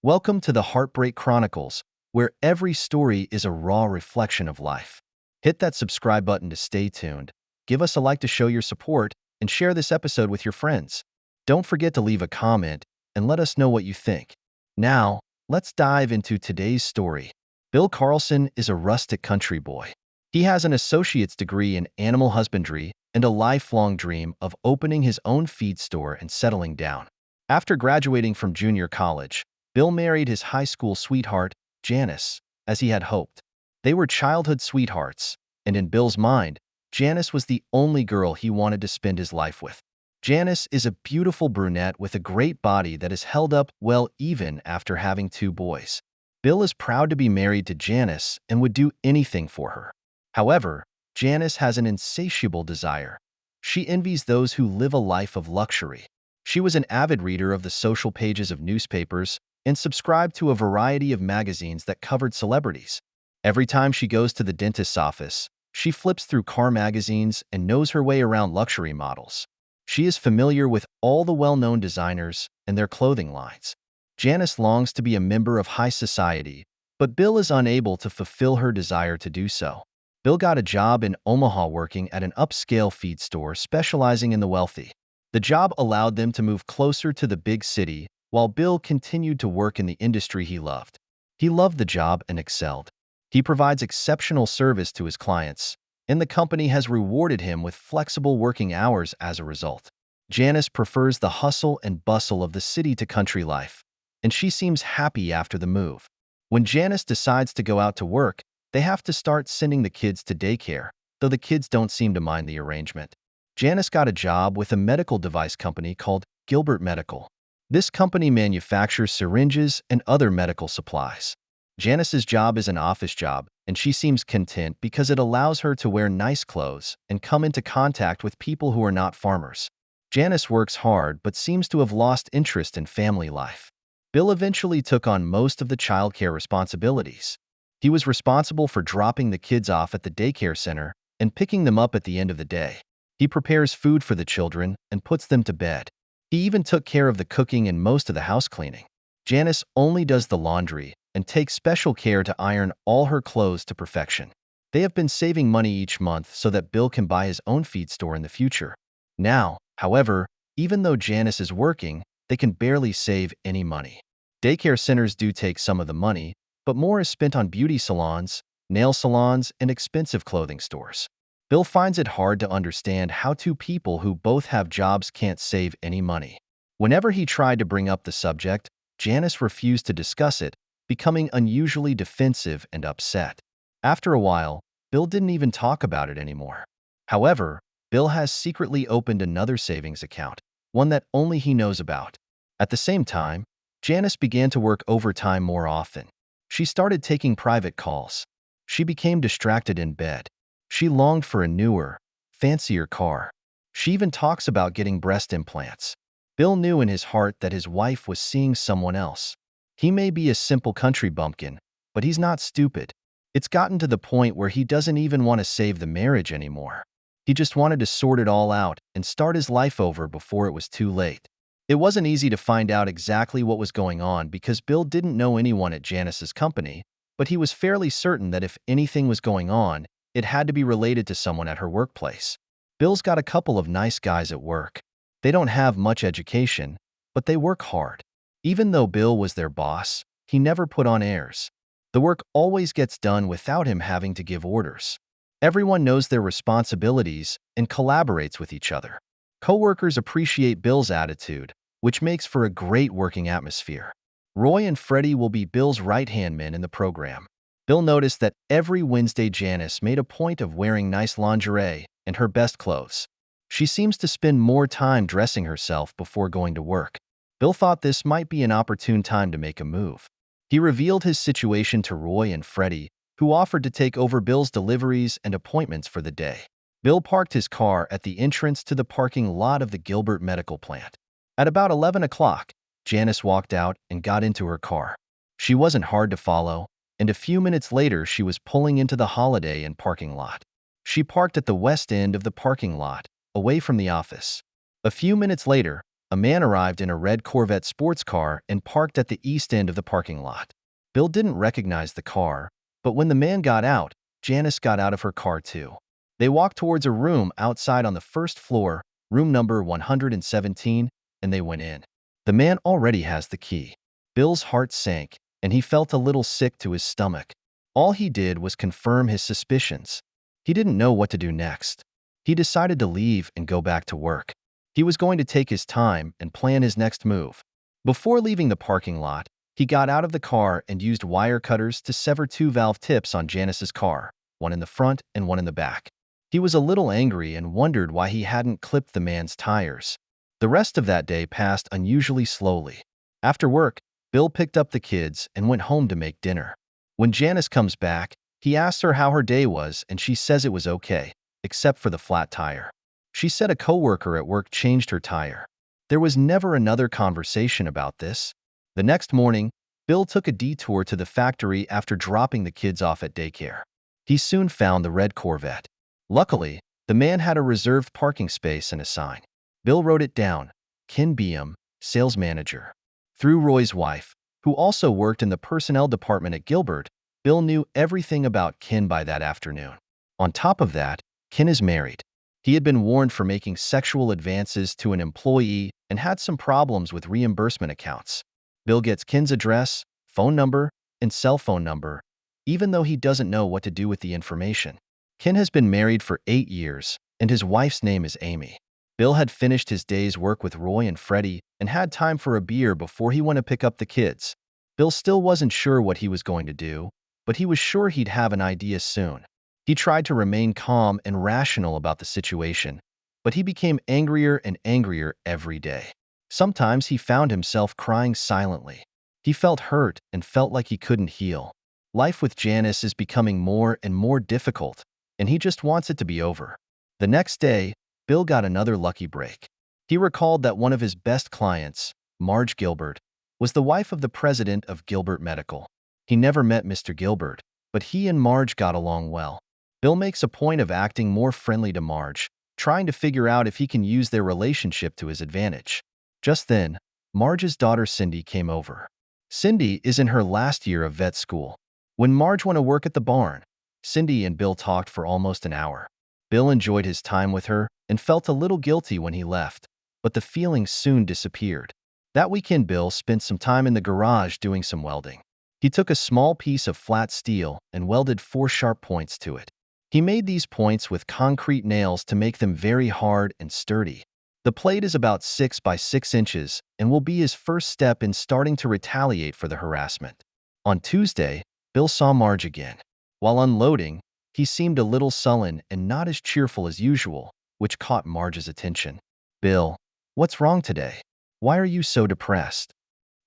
Welcome to the Heartbreak Chronicles, where every story is a raw reflection of life. Hit that subscribe button to stay tuned, give us a like to show your support, and share this episode with your friends. Don't forget to leave a comment and let us know what you think. Now, let's dive into today's story. Bill Carlson is a rustic country boy. He has an associate's degree in animal husbandry and a lifelong dream of opening his own feed store and settling down. After graduating from junior college, Bill married his high school sweetheart, Janice, as he had hoped. They were childhood sweethearts, and in Bill's mind, Janice was the only girl he wanted to spend his life with. Janice is a beautiful brunette with a great body that is held up well even after having two boys. Bill is proud to be married to Janice and would do anything for her. However, Janice has an insatiable desire. She envies those who live a life of luxury. She was an avid reader of the social pages of newspapers and subscribed to a variety of magazines that covered celebrities. Every time she goes to the dentist's office, she flips through car magazines and knows her way around luxury models. She is familiar with all the well-known designers and their clothing lines. Janice longs to be a member of high society, but Bill is unable to fulfill her desire to do so. Bill got a job in Omaha working at an upscale feed store specializing in the wealthy. The job allowed them to move closer to the big city, while Bill continued to work in the industry he loved. He loved the job and excelled. He provides exceptional service to his clients, and the company has rewarded him with flexible working hours as a result. Janice prefers the hustle and bustle of the city to country life, and she seems happy after the move. When Janice decides to go out to work, they have to start sending the kids to daycare, though the kids don't seem to mind the arrangement. Janice got a job with a medical device company called Gilbert Medical. This company manufactures syringes and other medical supplies. Janice's job is an office job, and she seems content because it allows her to wear nice clothes and come into contact with people who are not farmers. Janice works hard but seems to have lost interest in family life. Bill eventually took on most of the childcare responsibilities. He was responsible for dropping the kids off at the daycare center and picking them up at the end of the day. He prepares food for the children and puts them to bed. He even took care of the cooking and most of the house cleaning. Janice only does the laundry and takes special care to iron all her clothes to perfection. They have been saving money each month so that Bill can buy his own feed store in the future. Now, however, even though Janice is working, they can barely save any money. Daycare centers do take some of the money, but more is spent on beauty salons, nail salons, and expensive clothing stores. Bill finds it hard to understand how two people who both have jobs can't save any money. Whenever he tried to bring up the subject, Janice refused to discuss it, becoming unusually defensive and upset. After a while, Bill didn't even talk about it anymore. However, Bill has secretly opened another savings account, one that only he knows about. At the same time, Janice began to work overtime more often. She started taking private calls. She became distracted in bed. She longed for a newer, fancier car. She even talks about getting breast implants. Bill knew in his heart that his wife was seeing someone else. He may be a simple country bumpkin, but he's not stupid. It's gotten to the point where he doesn't even want to save the marriage anymore. He just wanted to sort it all out and start his life over before it was too late. It wasn't easy to find out exactly what was going on because Bill didn't know anyone at Janice's company, but he was fairly certain that if anything was going on, it had to be related to someone at her workplace. Bill's got a couple of nice guys at work. They don't have much education, but they work hard. Even though Bill was their boss, he never put on airs. The work always gets done without him having to give orders. Everyone knows their responsibilities and collaborates with each other. Coworkers appreciate Bill's attitude, which makes for a great working atmosphere. Roy and Freddie will be Bill's right-hand men in the program. Bill noticed that every Wednesday Janice made a point of wearing nice lingerie and her best clothes. She seems to spend more time dressing herself before going to work. Bill thought this might be an opportune time to make a move. He revealed his situation to Roy and Freddie, who offered to take over Bill's deliveries and appointments for the day. Bill parked his car at the entrance to the parking lot of the Gilbert Medical Plant. At about 11 o'clock, Janice walked out and got into her car. She wasn't hard to follow, and a few minutes later she was pulling into the Holiday Inn parking lot. She parked at the west end of the parking lot, away from the office. A few minutes later, a man arrived in a red Corvette sports car and parked at the east end of the parking lot. Bill didn't recognize the car, but when the man got out, Janice got out of her car too. They walked towards a room outside on the first floor, room number 117, and they went in. The man already has the key. Bill's heart sank, and he felt a little sick to his stomach. All he did was confirm his suspicions. He didn't know what to do next. He decided to leave and go back to work. He was going to take his time and plan his next move. Before leaving the parking lot, he got out of the car and used wire cutters to sever two valve tips on Janice's car, one in the front and one in the back. He was a little angry and wondered why he hadn't clipped the man's tires. The rest of that day passed unusually slowly. After work, Bill picked up the kids and went home to make dinner. When Janice comes back, he asks her how her day was and she says it was okay, except for the flat tire. She said a coworker at work changed her tire. There was never another conversation about this. The next morning, Bill took a detour to the factory after dropping the kids off at daycare. He soon found the red Corvette. Luckily, the man had a reserved parking space and a sign. Bill wrote it down, Ken Beam, sales manager. Through Roy's wife, who also worked in the personnel department at Gilbert, Bill knew everything about Ken by that afternoon. On top of that, Ken is married. He had been warned for making sexual advances to an employee and had some problems with reimbursement accounts. Bill gets Ken's address, phone number, and cell phone number, even though he doesn't know what to do with the information. Ken has been married for 8 years, and his wife's name is Amy. Bill had finished his day's work with Roy and Freddie and had time for a beer before he went to pick up the kids. Bill still wasn't sure what he was going to do, but he was sure he'd have an idea soon. He tried to remain calm and rational about the situation, but he became angrier and angrier every day. Sometimes he found himself crying silently. He felt hurt and felt like he couldn't heal. Life with Janice is becoming more and more difficult, and he just wants it to be over. The next day, Bill got another lucky break. He recalled that one of his best clients, Marge Gilbert, was the wife of the president of Gilbert Medical. He never met Mr. Gilbert, but he and Marge got along well. Bill makes a point of acting more friendly to Marge, trying to figure out if he can use their relationship to his advantage. Just then, Marge's daughter Cindy came over. Cindy is in her last year of vet school. When Marge went to work at the barn, Cindy and Bill talked for almost an hour. Bill enjoyed his time with her and felt a little guilty when he left, but the feeling soon disappeared. That weekend, Bill spent some time in the garage doing some welding. He took a small piece of flat steel and welded 4 sharp points to it. He made these points with concrete nails to make them very hard and sturdy. The plate is about 6 by 6 inches and will be his first step in starting to retaliate for the harassment. On Tuesday, Bill saw Marge again. While unloading, he seemed a little sullen and not as cheerful as usual, which caught Marge's attention. "Bill, what's wrong today? Why are you so depressed?"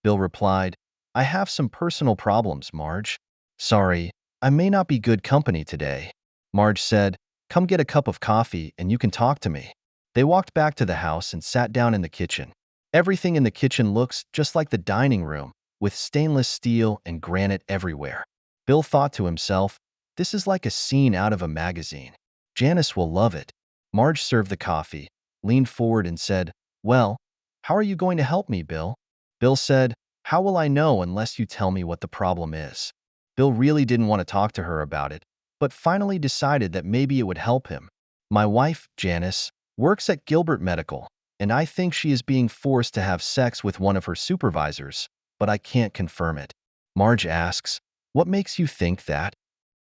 Bill replied, "I have some personal problems, Marge. Sorry, I may not be good company today." Marge said, "Come get a cup of coffee and you can talk to me." They walked back to the house and sat down in the kitchen. Everything in the kitchen looks just like the dining room, with stainless steel and granite everywhere. Bill thought to himself, this is like a scene out of a magazine. Janice will love it. Marge served the coffee, leaned forward and said, "Well, how are you going to help me, Bill?" Bill said, "How will I know unless you tell me what the problem is?" Bill really didn't want to talk to her about it, but finally decided that maybe it would help him. "My wife, Janice, works at Gilbert Medical, and I think she is being forced to have sex with one of her supervisors, but I can't confirm it." Marge asks, "What makes you think that?"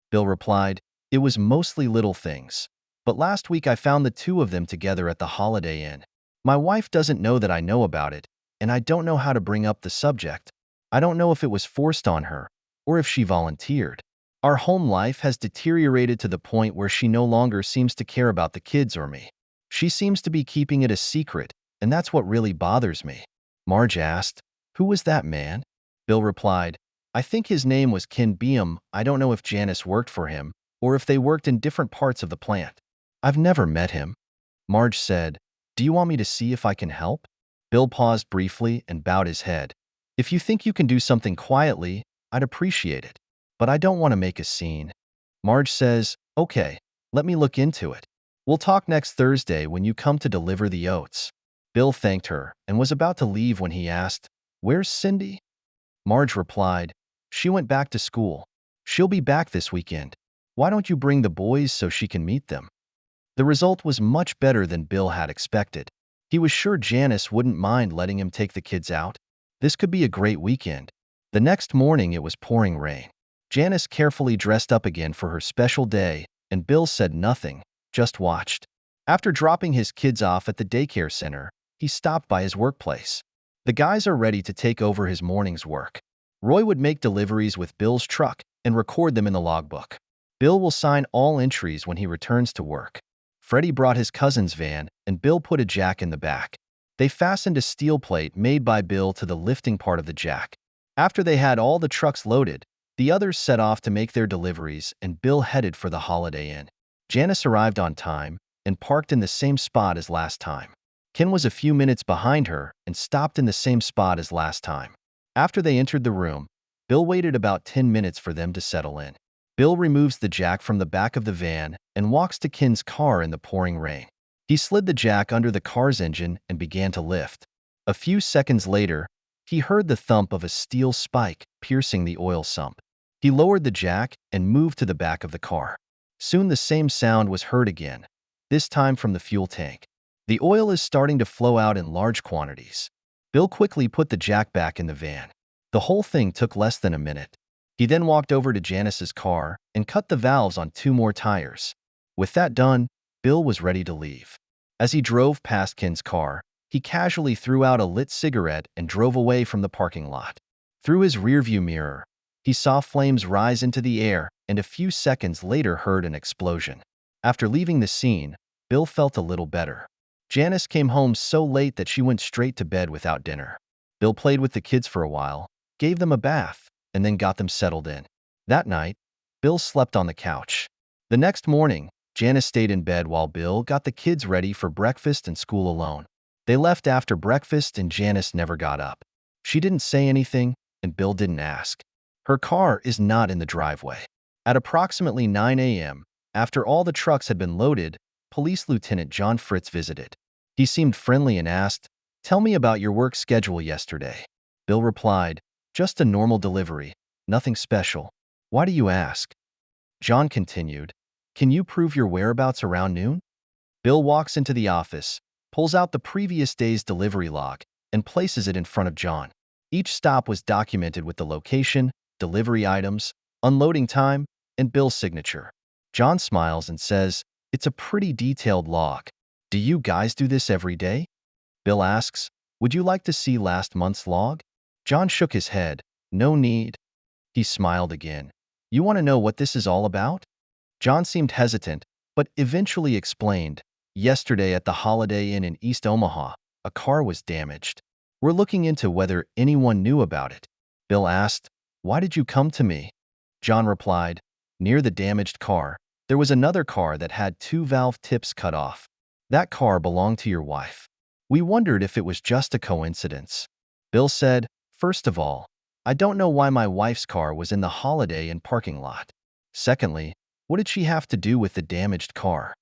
Bill replied, "It was mostly little things, but last week I found the two of them together at the Holiday Inn. My wife doesn't know that I know about it, and I don't know how to bring up the subject. I don't know if it was forced on her, or if she volunteered. Our home life has deteriorated to the point where she no longer seems to care about the kids or me. She seems to be keeping it a secret, and that's what really bothers me." Marge asked, "Who was that man?" Bill replied, "I think his name was Ken Beam. I don't know if Janice worked for him, or if they worked in different parts of the plant. I've never met him." Marge said, "Do you want me to see if I can help?" Bill paused briefly and bowed his head. "If you think you can do something quietly, I'd appreciate it. But I don't want to make a scene." Marge says, "Okay, let me look into it. We'll talk next Thursday when you come to deliver the oats." Bill thanked her and was about to leave when he asked, "Where's Cindy?" Marge replied, "She went back to school. She'll be back this weekend. Why don't you bring the boys so she can meet them?" The result was much better than Bill had expected. He was sure Janice wouldn't mind letting him take the kids out. This could be a great weekend. The next morning it was pouring rain. Janice carefully dressed up again for her special day, and Bill said nothing, just watched. After dropping his kids off at the daycare center, he stopped by his workplace. The guys are ready to take over his morning's work. Roy would make deliveries with Bill's truck and record them in the logbook. Bill will sign all entries when he returns to work. Freddie brought his cousin's van, and Bill put a jack in the back. They fastened a steel plate made by Bill to the lifting part of the jack. After they had all the trucks loaded, the others set off to make their deliveries, and Bill headed for the Holiday Inn. Janice arrived on time and parked in the same spot as last time. Ken was a few minutes behind her and stopped in the same spot as last time. After they entered the room, Bill waited about 10 minutes for them to settle in. Bill removes the jack from the back of the van and walks to Ken's car in the pouring rain. He slid the jack under the car's engine and began to lift. A few seconds later, he heard the thump of a steel spike piercing the oil sump. He lowered the jack and moved to the back of the car. Soon the same sound was heard again, this time from the fuel tank. The oil is starting to flow out in large quantities. Bill quickly put the jack back in the van. The whole thing took less than a minute. He then walked over to Janice's car and cut the valves on 2 more tires. With that done, Bill was ready to leave. As he drove past Ken's car, he casually threw out a lit cigarette and drove away from the parking lot. Through his rearview mirror, he saw flames rise into the air and a few seconds later heard an explosion. After leaving the scene, Bill felt a little better. Janice came home so late that she went straight to bed without dinner. Bill played with the kids for a while, gave them a bath, and then got them settled in. That night, Bill slept on the couch. The next morning, Janice stayed in bed while Bill got the kids ready for breakfast and school alone. They left after breakfast and Janice never got up. She didn't say anything, and Bill didn't ask. Her car is not in the driveway. At approximately 9 a.m., after all the trucks had been loaded, Police Lieutenant John Fritz visited. He seemed friendly and asked, "Tell me about your work schedule yesterday." Bill replied, "Just a normal delivery, nothing special." "Why do you ask?" John continued, "Can you prove your whereabouts around noon?" Bill walks into the office, pulls out the previous day's delivery log, and places it in front of John. Each stop was documented with the location, delivery items, unloading time, and Bill's signature. John smiles and says, "It's a pretty detailed log. Do you guys do this every day?" Bill asks, "Would you like to see last month's log?" John shook his head. "No need." He smiled again. "You want to know what this is all about?" John seemed hesitant, but eventually explained, "Yesterday at the Holiday Inn in East Omaha, a car was damaged. We're looking into whether anyone knew about it." Bill asked, "Why did you come to me?" John replied, "Near the damaged car, there was another car that had 2 valve tips cut off. That car belonged to your wife. We wondered if it was just a coincidence." Bill said, "First of all, I don't know why my wife's car was in the Holiday Inn parking lot. Secondly, what did she have to do with the damaged car?"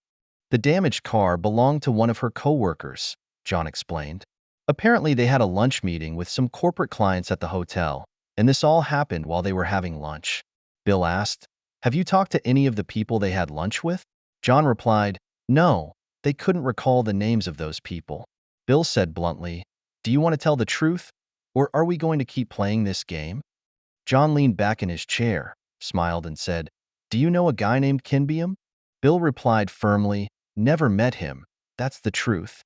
"The damaged car belonged to one of her co-workers," John explained. "Apparently they had a lunch meeting with some corporate clients at the hotel, and this all happened while they were having lunch." Bill asked, "Have you talked to any of the people they had lunch with?" John replied, "No, they couldn't recall the names of those people." Bill said bluntly, "Do you want to tell the truth, or are we going to keep playing this game?" John leaned back in his chair, smiled, and said, "Do you know a guy named Kenbium?" Bill replied firmly, "Never met him. That's the truth."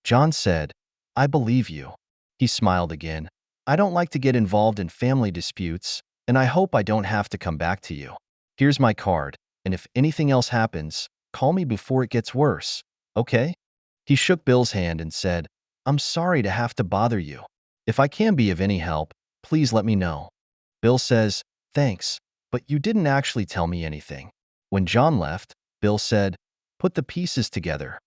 John said, "I believe you." He smiled again. "I don't like to get involved in family disputes, and I hope I don't have to come back to you. Here's my card, and if anything else happens, call me before it gets worse, okay?" He shook Bill's hand and said, "I'm sorry to have to bother you. If I can be of any help, please let me know." Bill says, "Thanks, but you didn't actually tell me anything." When John left, Bill said, "Put the pieces together."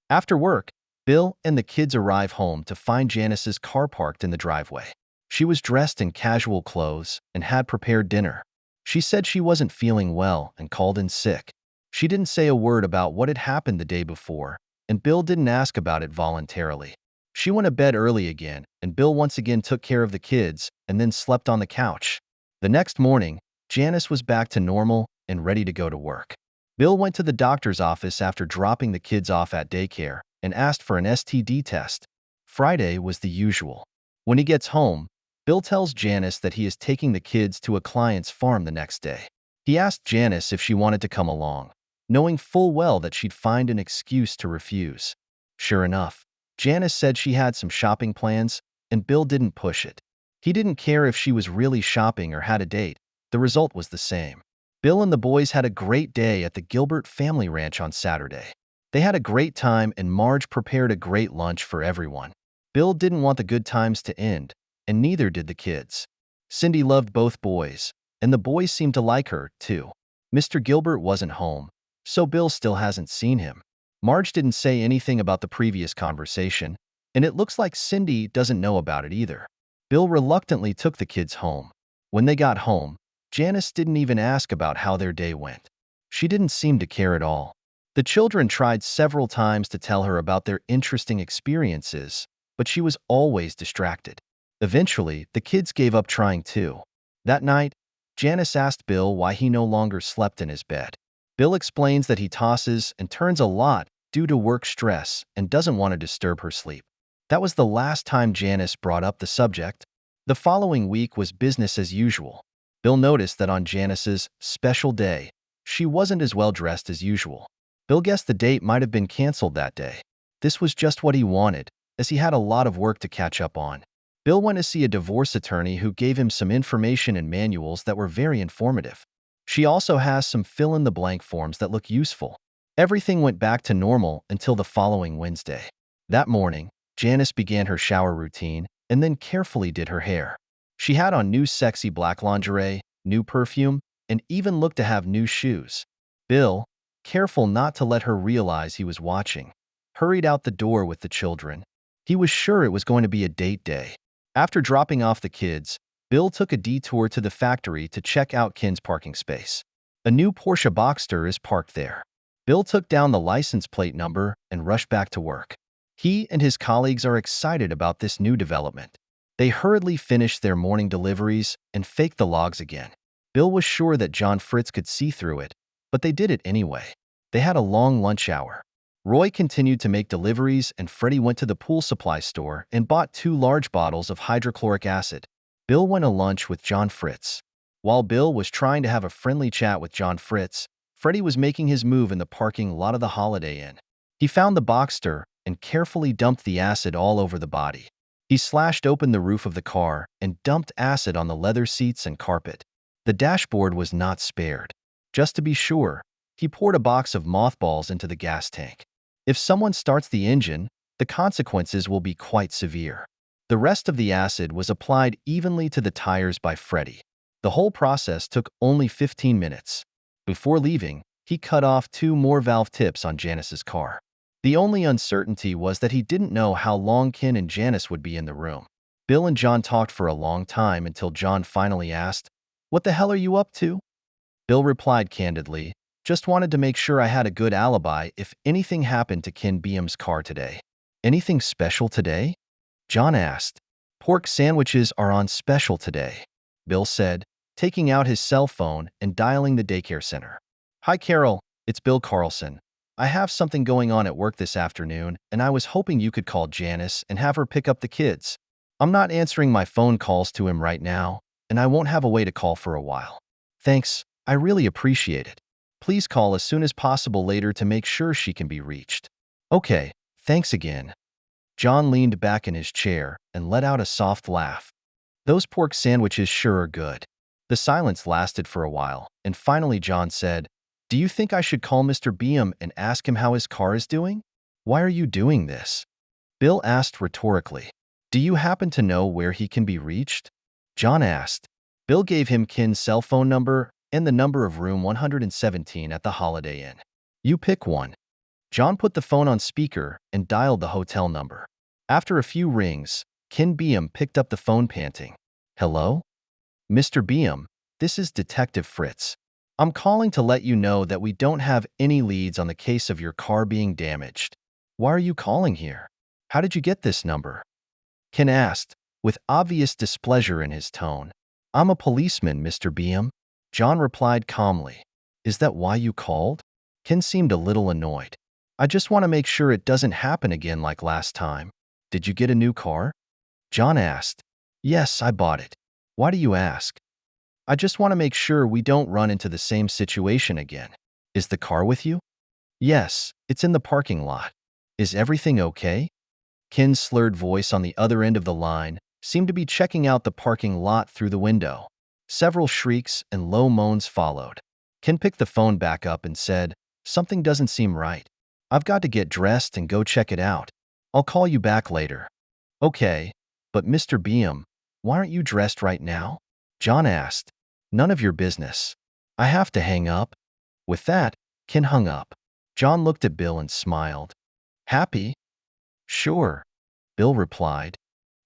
After work, Bill and the kids arrive home to find Janice's car parked in the driveway. She was dressed in casual clothes and had prepared dinner. She said she wasn't feeling well and called in sick. She didn't say a word about what had happened the day before, and Bill didn't ask about it voluntarily. She went to bed early again, and Bill once again took care of the kids and then slept on the couch. The next morning, Janice was back to normal and ready to go to work. Bill went to the doctor's office after dropping the kids off at daycare and asked for an STD test. Friday was the usual. When he gets home, Bill tells Janice that he is taking the kids to a client's farm the next day. He asked Janice if she wanted to come along, knowing full well that she'd find an excuse to refuse. Sure enough, Janice said she had some shopping plans, and Bill didn't push it. He didn't care if she was really shopping or had a date. The result was the same. Bill and the boys had a great day at the Gilbert family ranch on Saturday. They had a great time, and Marge prepared a great lunch for everyone. Bill didn't want the good times to end, and neither did the kids. Cindy loved both boys, and the boys seemed to like her, too. Mr. Gilbert wasn't home, so Bill still hasn't seen him. Marge didn't say anything about the previous conversation, and it looks like Cindy doesn't know about it either. Bill reluctantly took the kids home. When they got home, Janice didn't even ask about how their day went. She didn't seem to care at all. The children tried several times to tell her about their interesting experiences, but she was always distracted. Eventually, the kids gave up trying too. That night, Janice asked Bill why he no longer slept in his bed. Bill explains that he tosses and turns a lot due to work stress and doesn't want to disturb her sleep. That was the last time Janice brought up the subject. The following week was business as usual. Bill noticed that on Janice's special day, she wasn't as well dressed as usual. Bill guessed the date might have been canceled that day. This was just what he wanted, as he had a lot of work to catch up on. Bill went to see a divorce attorney who gave him some information and manuals that were very informative. She also has some fill-in-the-blank forms that look useful. Everything went back to normal until the following Wednesday. That morning, Janice began her shower routine and then carefully did her hair. She had on new sexy black lingerie, new perfume, and even looked to have new shoes. Bill, careful not to let her realize he was watching, hurried out the door with the children. He was sure it was going to be a date day. After dropping off the kids, Bill took a detour to the factory to check out Ken's parking space. A new Porsche Boxster is parked there. Bill took down the license plate number and rushed back to work. He and his colleagues are excited about this new development. They hurriedly finished their morning deliveries and faked the logs again. Bill was sure that John Fritz could see through it, but they did it anyway. They had a long lunch hour. Roy continued to make deliveries, and Freddie went to the pool supply store and bought 2 large bottles of hydrochloric acid. Bill went to lunch with John Fritz. While Bill was trying to have a friendly chat with John Fritz, Freddie was making his move in the parking lot of the Holiday Inn. He found the Boxster and carefully dumped the acid all over the body. He slashed open the roof of the car and dumped acid on the leather seats and carpet. The dashboard was not spared. Just to be sure, he poured a box of mothballs into the gas tank. If someone starts the engine, the consequences will be quite severe. The rest of the acid was applied evenly to the tires by Freddie. The whole process took only 15 minutes. Before leaving, he cut off 2 more valve tips on Janice's car. The only uncertainty was that he didn't know how long Ken and Janice would be in the room. Bill and John talked for a long time until John finally asked, "What the hell are you up to?" Bill replied candidly, "Just wanted to make sure I had a good alibi if anything happened to Ken Beam's car today." "Anything special today?" John asked. "Pork sandwiches are on special today," Bill said, taking out his cell phone and dialing the daycare center. "Hi, Carol. It's Bill Carlson. I have something going on at work this afternoon, and I was hoping you could call Janice and have her pick up the kids. I'm not answering my phone calls to him right now, and I won't have a way to call for a while. Thanks. I really appreciate it. Please call as soon as possible later to make sure she can be reached." "Okay, thanks again." John leaned back in his chair and let out a soft laugh. "Those pork sandwiches sure are good." The silence lasted for a while, and finally John said, "Do you think I should call Mr. Beam and ask him how his car is doing?" "Why are you doing this?" Bill asked rhetorically. "Do you happen to know where he can be reached?" John asked. Bill gave him Ken's cell phone number and the number of room 117 at the Holiday Inn. "You pick one." John put the phone on speaker and dialed the hotel number. After a few rings, Ken Beam picked up the phone panting. "Hello? Mr. Beam, this is Detective Fritz. I'm calling to let you know that we don't have any leads on the case of your car being damaged." "Why are you calling here?" How did you get this number? Ken asked, with obvious displeasure in his tone. I'm a policeman, Mr. Beam. John replied calmly. Is that why you called? Ken seemed a little annoyed. I just want to make sure it doesn't happen again like last time. Did you get a new car? John asked. Yes, I bought it. Why do you ask? I just want to make sure we don't run into the same situation again. Is the car with you? Yes, it's in the parking lot. Is everything okay? Ken's slurred voice on the other end of the line seemed to be checking out the parking lot through the window. Several shrieks and low moans followed. Ken picked the phone back up and said, Something doesn't seem right. I've got to get dressed and go check it out. I'll call you back later. Okay, but Mr. Beam, why aren't you dressed right now? John asked. None of your business. I have to hang up. With that, Ken hung up. John looked at Bill and smiled. Happy? Sure, Bill replied.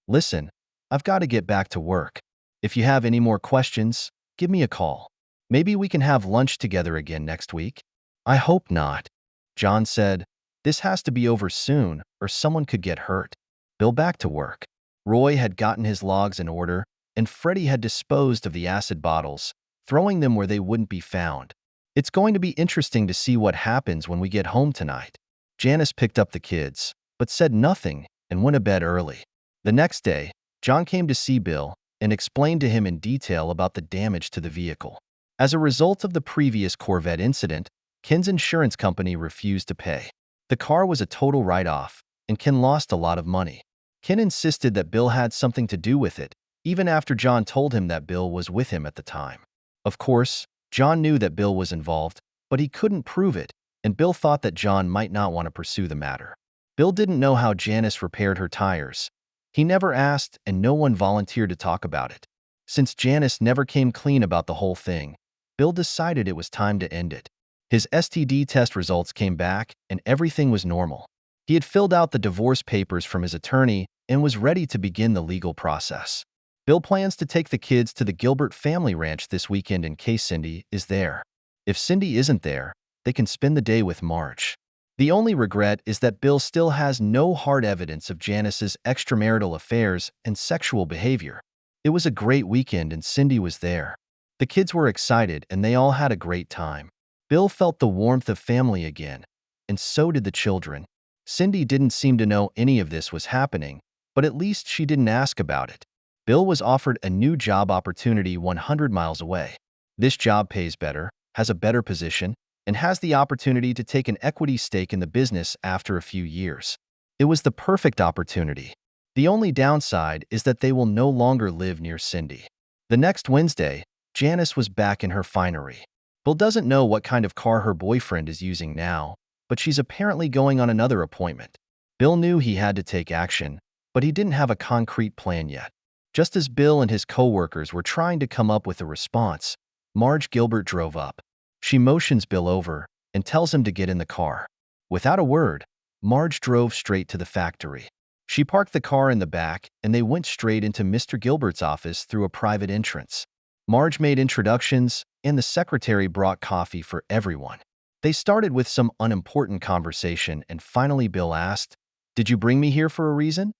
Listen, I've got to get back to work. If you have any more questions, give me a call. Maybe we can have lunch together again next week. I hope not, John said. This has to be over soon, or someone could get hurt. Bill back to work. Roy had gotten his logs in order, and Freddie had disposed of the acid bottles, throwing them where they wouldn't be found. It's going to be interesting to see what happens when we get home tonight. Janice picked up the kids, but said nothing and went to bed early. The next day, John came to see Bill and explained to him in detail about the damage to the vehicle. As a result of the previous Corvette incident, Ken's insurance company refused to pay. The car was a total write-off, and Ken lost a lot of money. Ken insisted that Bill had something to do with it, even after John told him that Bill was with him at the time. Of course, John knew that Bill was involved, but he couldn't prove it, and Bill thought that John might not want to pursue the matter. Bill didn't know how Janice repaired her tires. He never asked, and no one volunteered to talk about it. Since Janice never came clean about the whole thing, Bill decided it was time to end it. His STD test results came back, and everything was normal. He had filled out the divorce papers from his attorney and was ready to begin the legal process. Bill plans to take the kids to the Gilbert family ranch this weekend in case Cindy is there. If Cindy isn't there, they can spend the day with Marge. The only regret is that Bill still has no hard evidence of Janice's extramarital affairs and sexual behavior. It was a great weekend and Cindy was there. The kids were excited and they all had a great time. Bill felt the warmth of family again, and so did the children. Cindy didn't seem to know any of this was happening, but at least she didn't ask about it. Bill was offered a new job opportunity 100 miles away. This job pays better, has a better position, and has the opportunity to take an equity stake in the business after a few years. It was the perfect opportunity. The only downside is that they will no longer live near Cindy. The next Wednesday, Janice was back in her finery. Bill doesn't know what kind of car her boyfriend is using now, but she's apparently going on another appointment. Bill knew he had to take action, but he didn't have a concrete plan yet. Just as Bill and his co-workers were trying to come up with a response, Marge Gilbert drove up. She motions Bill over and tells him to get in the car. Without a word, Marge drove straight to the factory. She parked the car in the back and they went straight into Mr. Gilbert's office through a private entrance. Marge made introductions and the secretary brought coffee for everyone. They started with some unimportant conversation and finally Bill asked, "Did you bring me here for a reason?"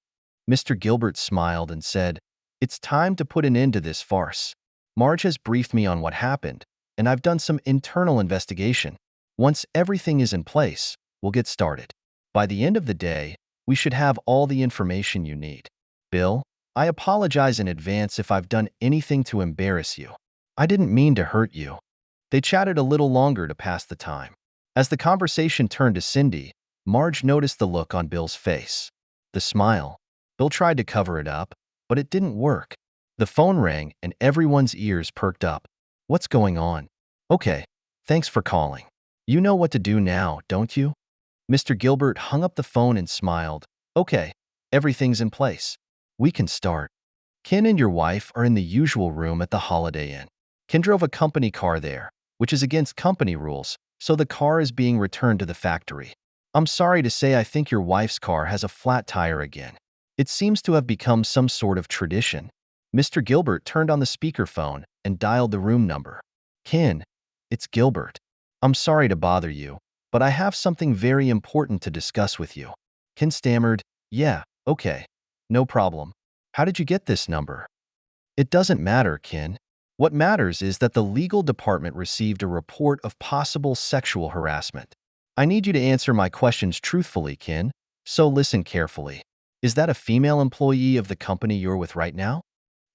Mr. Gilbert smiled and said, "It's time to put an end to this farce. Marge has briefed me on what happened, and I've done some internal investigation. Once everything is in place, we'll get started. By the end of the day, we should have all the information you need. Bill, I apologize in advance if I've done anything to embarrass you. I didn't mean to hurt you." They chatted a little longer to pass the time. As the conversation turned to Cindy, Marge noticed the look on Bill's face. The smile. Bill tried to cover it up, but it didn't work. The phone rang and everyone's ears perked up. "What's going on?" "Okay, thanks for calling. You know what to do now, don't you?" Mr. Gilbert hung up the phone and smiled. "Okay, everything's in place. We can start. Ken and your wife are in the usual room at the Holiday Inn. Ken drove a company car there, which is against company rules, so the car is being returned to the factory. I'm sorry to say I think your wife's car has a flat tire again. It seems to have become some sort of tradition." Mr. Gilbert turned on the speakerphone and dialed the room number. "Ken, it's Gilbert. I'm sorry to bother you, but I have something very important to discuss with you." Ken stammered, Yeah, okay. No problem. How did you get this number? It doesn't matter, Kin. What matters is that the legal department received a report of possible sexual harassment. I need you to answer my questions truthfully, Kin, so listen carefully. Is that a female employee of the company you're with right now?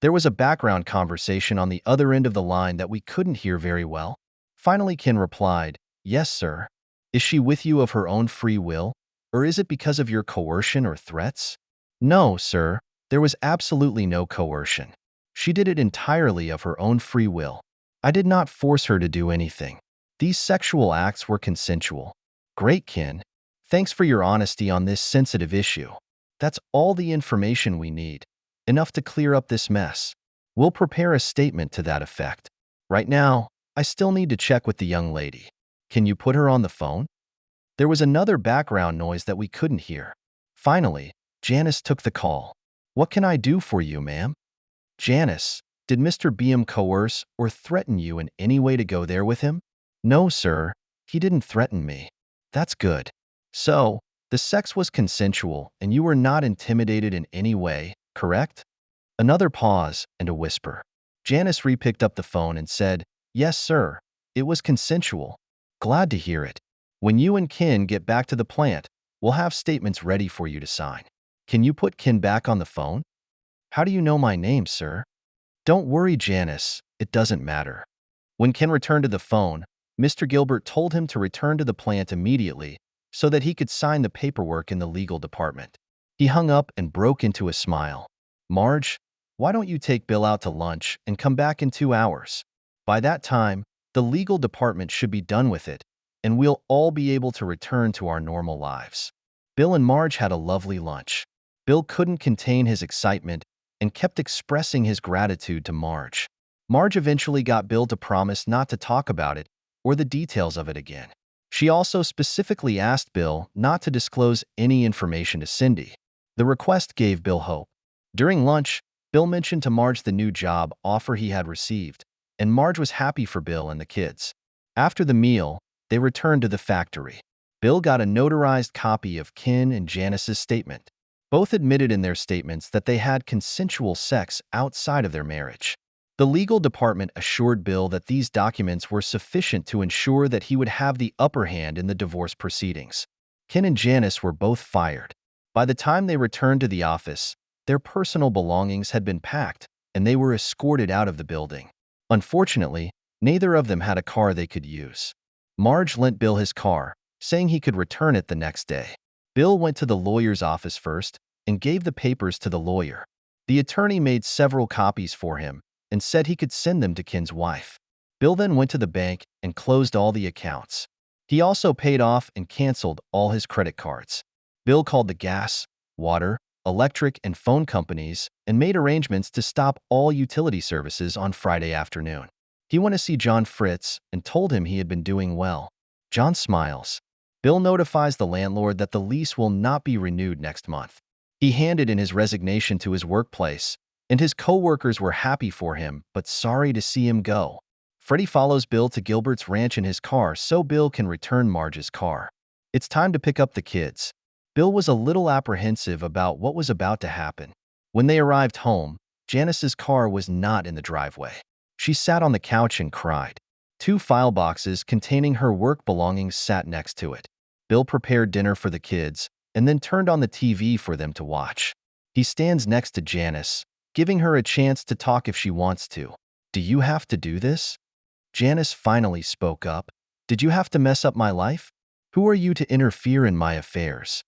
There was a background conversation on the other end of the line that we couldn't hear very well. Finally, Kin replied, "Yes, sir." "Is she with you of her own free will, or is it because of your coercion or threats?" "No, sir. There was absolutely no coercion. She did it entirely of her own free will. I did not force her to do anything. These sexual acts were consensual." "Great, Kin. Thanks for your honesty on this sensitive issue. That's all the information we need. Enough to clear up this mess. We'll prepare a statement to that effect. Right now, I still need to check with the young lady. Can you put her on the phone?" There was another background noise that we couldn't hear. Finally, Janice took the call. "What can I do for you, ma'am?" "Janice, did Mr. Beam coerce or threaten you in any way to go there with him?" "No, sir. He didn't threaten me." "That's good. So, the sex was consensual and you were not intimidated in any way, correct?" Another pause and a whisper. Janice re-picked up the phone and said, "Yes, sir. It was consensual." "Glad to hear it. When you and Kin get back to the plant, we'll have statements ready for you to sign. Can you put Kin back on the phone?" "How do you know my name, sir?" "Don't worry, Janice. It doesn't matter." When Ken returned to the phone, Mr. Gilbert told him to return to the plant immediately so that he could sign the paperwork in the legal department. He hung up and broke into a smile. "Marge, why don't you take Bill out to lunch and come back in 2 hours? By that time, the legal department should be done with it, and we'll all be able to return to our normal lives." Bill and Marge had a lovely lunch. Bill couldn't contain his excitement and kept expressing his gratitude to Marge. Marge eventually got Bill to promise not to talk about it or the details of it again. She also specifically asked Bill not to disclose any information to Cindy. The request gave Bill hope. During lunch, Bill mentioned to Marge the new job offer he had received, and Marge was happy for Bill and the kids. After the meal, they returned to the factory. Bill got a notarized copy of Kin and Janice's statement. Both admitted in their statements that they had consensual sex outside of their marriage. The legal department assured Bill that these documents were sufficient to ensure that he would have the upper hand in the divorce proceedings. Kin and Janice were both fired. By the time they returned to the office, their personal belongings had been packed, and they were escorted out of the building. Unfortunately, neither of them had a car they could use. Marge lent Bill his car, saying he could return it the next day. Bill went to the lawyer's office first and gave the papers to the lawyer. The attorney made several copies for him and said he could send them to Kin's wife. Bill then went to the bank and closed all the accounts. He also paid off and canceled all his credit cards. Bill called the gas, water, electric, and phone companies and made arrangements to stop all utility services on Friday afternoon. He went to see John Fritz and told him he had been doing well. John smiles. Bill notifies the landlord that the lease will not be renewed next month. He handed in his resignation to his workplace, and his co-workers were happy for him but sorry to see him go. Freddie follows Bill to Gilbert's ranch in his car so Bill can return Marge's car. It's time to pick up the kids. Bill was a little apprehensive about what was about to happen. When they arrived home, Janice's car was not in the driveway. She sat on the couch and cried. 2 file boxes containing her work belongings sat next to it. Bill prepared dinner for the kids and then turned on the TV for them to watch. He stands next to Janice, giving her a chance to talk if she wants to. "Do you have to do this?" Janice finally spoke up. "Did you have to mess up my life? Who are you to interfere in my affairs?"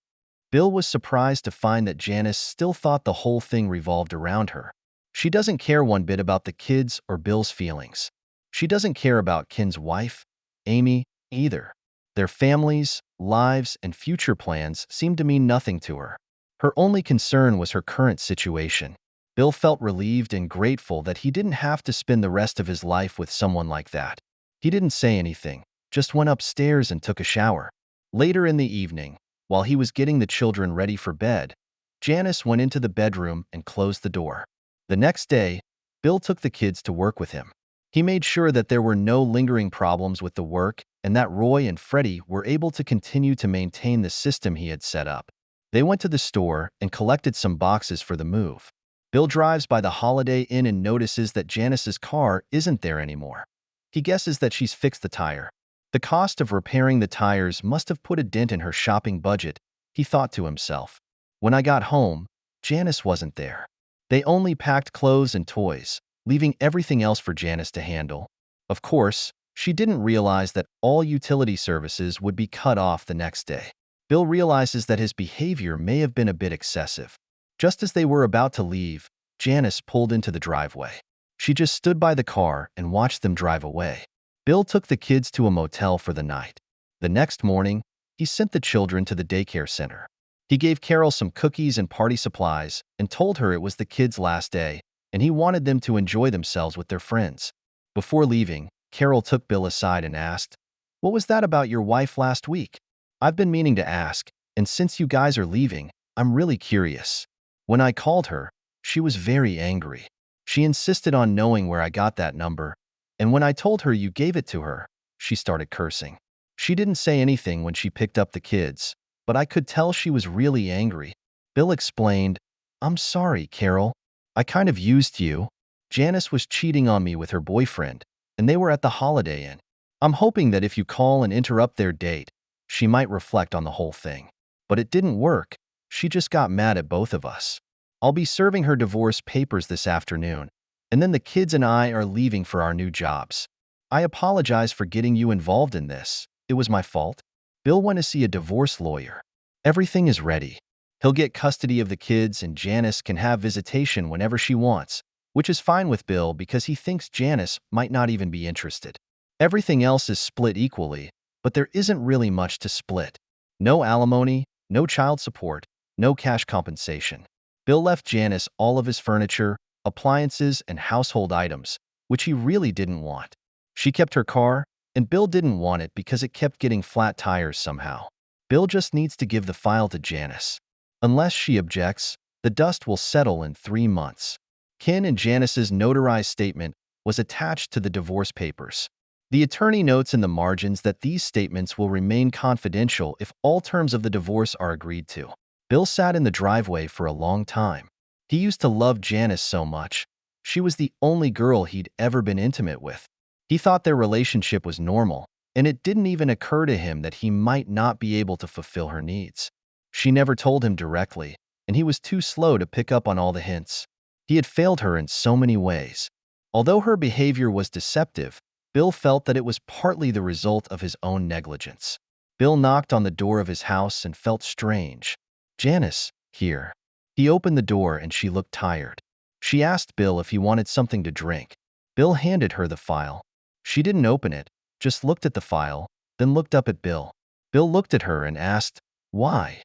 Bill was surprised to find that Janice still thought the whole thing revolved around her. She doesn't care one bit about the kids or Bill's feelings. She doesn't care about Kin's wife, Amy, either. Their families, lives, and future plans seemed to mean nothing to her. Her only concern was her current situation. Bill felt relieved and grateful that he didn't have to spend the rest of his life with someone like that. He didn't say anything, just went upstairs and took a shower. Later in the evening, while he was getting the children ready for bed, Janice went into the bedroom and closed the door. The next day, Bill took the kids to work with him. He made sure that there were no lingering problems with the work and that Roy and Freddie were able to continue to maintain the system he had set up. They went to the store and collected some boxes for the move. Bill drives by the Holiday Inn and notices that Janice's car isn't there anymore. He guesses that she's fixed the tire. The cost of repairing the tires must have put a dent in her shopping budget, he thought to himself. When I got home, Janice wasn't there. They only packed clothes and toys, leaving everything else for Janice to handle. Of course, she didn't realize that all utility services would be cut off the next day. Bill realizes that his behavior may have been a bit excessive. Just as they were about to leave, Janice pulled into the driveway. She just stood by the car and watched them drive away. Bill took the kids to a motel for the night. The next morning, he sent the children to the daycare center. He gave Carol some cookies and party supplies and told her it was the kids' last day and he wanted them to enjoy themselves with their friends. Before leaving, Carol took Bill aside and asked, "What was that about your wife last week? I've been meaning to ask, and since you guys are leaving, I'm really curious." When I called her, she was very angry. She insisted on knowing where I got that number, and when I told her you gave it to her, she started cursing. She didn't say anything when she picked up the kids, but I could tell she was really angry. Bill explained, "I'm sorry, Carol. I kind of used you. Janice was cheating on me with her boyfriend, and they were at the Holiday Inn. I'm hoping that if you call and interrupt their date, she might reflect on the whole thing. But it didn't work. She just got mad at both of us. I'll be serving her divorce papers this afternoon, and then the kids and I are leaving for our new jobs. I apologize for getting you involved in this. It was my fault." Bill went to see a divorce lawyer. Everything is ready. He'll get custody of the kids and Janice can have visitation whenever she wants, which is fine with Bill because he thinks Janice might not even be interested. Everything else is split equally, but there isn't really much to split. No alimony, no child support, no cash compensation. Bill left Janice all of his furniture, appliances, and household items, which he really didn't want. She kept her car, and Bill didn't want it because it kept getting flat tires somehow. Bill just needs to give the file to Janice. Unless she objects, the dust will settle in 3 months. Ken and Janice's notarized statement was attached to the divorce papers. The attorney notes in the margins that these statements will remain confidential if all terms of the divorce are agreed to. Bill sat in the driveway for a long time. He used to love Janice so much. She was the only girl he'd ever been intimate with. He thought their relationship was normal, and it didn't even occur to him that he might not be able to fulfill her needs. She never told him directly, and he was too slow to pick up on all the hints. He had failed her in so many ways. Although her behavior was deceptive, Bill felt that it was partly the result of his own negligence. Bill knocked on the door of his house and felt strange. "Janice, here." He opened the door and she looked tired. She asked Bill if he wanted something to drink. Bill handed her the file. She didn't open it, just looked at the file, then looked up at Bill. Bill looked at her and asked, "Why?"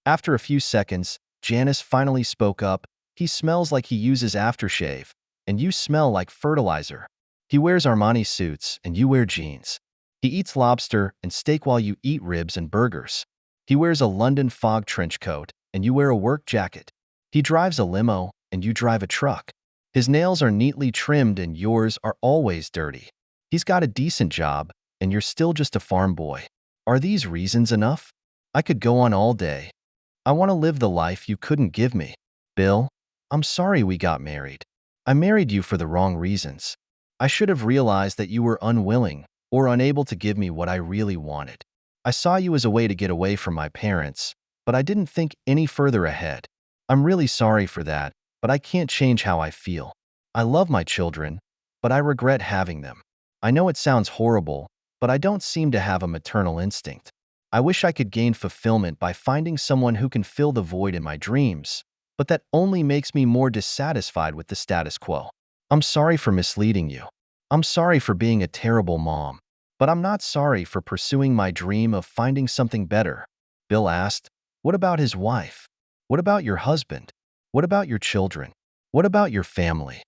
After a few seconds, Janice finally spoke up. "He smells like he uses aftershave, and you smell like fertilizer. He wears Armani suits, and you wear jeans. He eats lobster and steak while you eat ribs and burgers. He wears a London fog trench coat, and you wear a work jacket. He drives a limo, and you drive a truck. His nails are neatly trimmed, and yours are always dirty. He's got a decent job, and you're still just a farm boy. Are these reasons enough? I could go on all day. I want to live the life you couldn't give me. Bill, I'm sorry we got married. I married you for the wrong reasons. I should have realized that you were unwilling or unable to give me what I really wanted. I saw you as a way to get away from my parents, but I didn't think any further ahead. I'm really sorry for that, but I can't change how I feel. I love my children, but I regret having them. I know it sounds horrible, but I don't seem to have a maternal instinct. I wish I could gain fulfillment by finding someone who can fill the void in my dreams, but that only makes me more dissatisfied with the status quo. I'm sorry for misleading you. I'm sorry for being a terrible mom, but I'm not sorry for pursuing my dream of finding something better." Bill asked, "What about his wife? What about your husband? What about your children? What about your family?"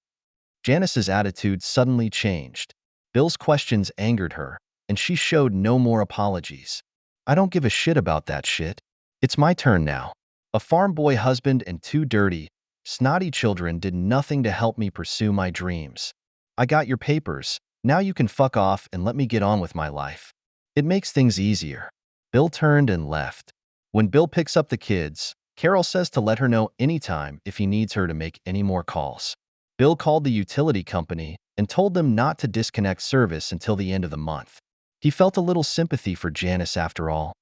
Janice's attitude suddenly changed. Bill's questions angered her, and she showed no more apologies. "I don't give a shit about that shit. It's my turn now. A farm boy husband and 2 dirty, snotty children did nothing to help me pursue my dreams. I got your papers. Now you can fuck off and let me get on with my life. It makes things easier." Bill turned and left. When Bill picks up the kids, Carol says to let her know anytime if he needs her to make any more calls. Bill called the utility company and told them not to disconnect service until the end of the month. He felt a little sympathy for Janice after all.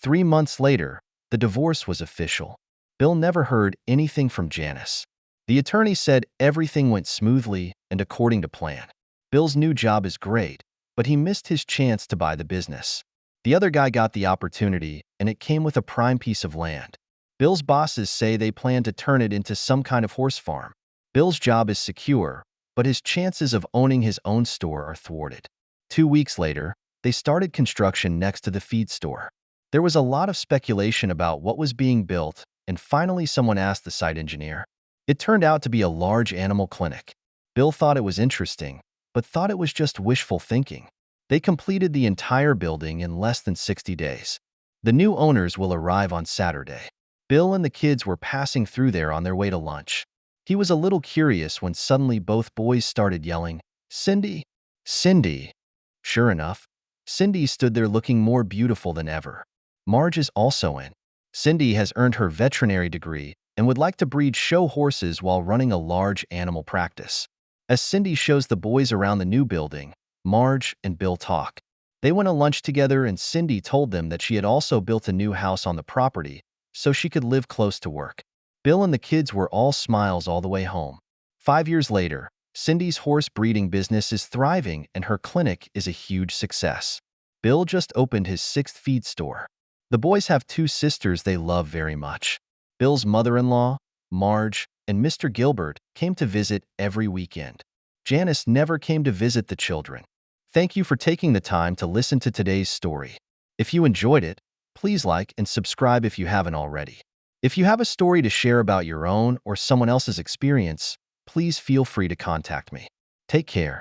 3 months later, the divorce was official. Bill never heard anything from Janice. The attorney said everything went smoothly and according to plan. Bill's new job is great, but he missed his chance to buy the business. The other guy got the opportunity, and it came with a prime piece of land. Bill's bosses say they plan to turn it into some kind of horse farm. Bill's job is secure, but his chances of owning his own store are thwarted. 2 weeks later, they started construction next to the feed store. There was a lot of speculation about what was being built, and finally someone asked the site engineer. It turned out to be a large animal clinic. Bill thought it was interesting, but thought it was just wishful thinking. They completed the entire building in less than 60 days. The new owners will arrive on Saturday. Bill and the kids were passing through there on their way to lunch. He was a little curious when suddenly both boys started yelling, "Cindy! Cindy!" Sure enough, Cindy stood there looking more beautiful than ever. Marge is also in. Cindy has earned her veterinary degree and would like to breed show horses while running a large animal practice. As Cindy shows the boys around the new building, Marge and Bill talk. They went to lunch together and Cindy told them that she had also built a new house on the property so she could live close to work. Bill and the kids were all smiles all the way home. 5 years later, Cindy's horse breeding business is thriving and her clinic is a huge success. Bill just opened his 6th feed store. The boys have 2 sisters they love very much. Bill's mother-in-law, Marge, and Mr. Gilbert came to visit every weekend. Janice never came to visit the children. Thank you for taking the time to listen to today's story. If you enjoyed it, please like and subscribe if you haven't already. If you have a story to share about your own or someone else's experience, please feel free to contact me. Take care.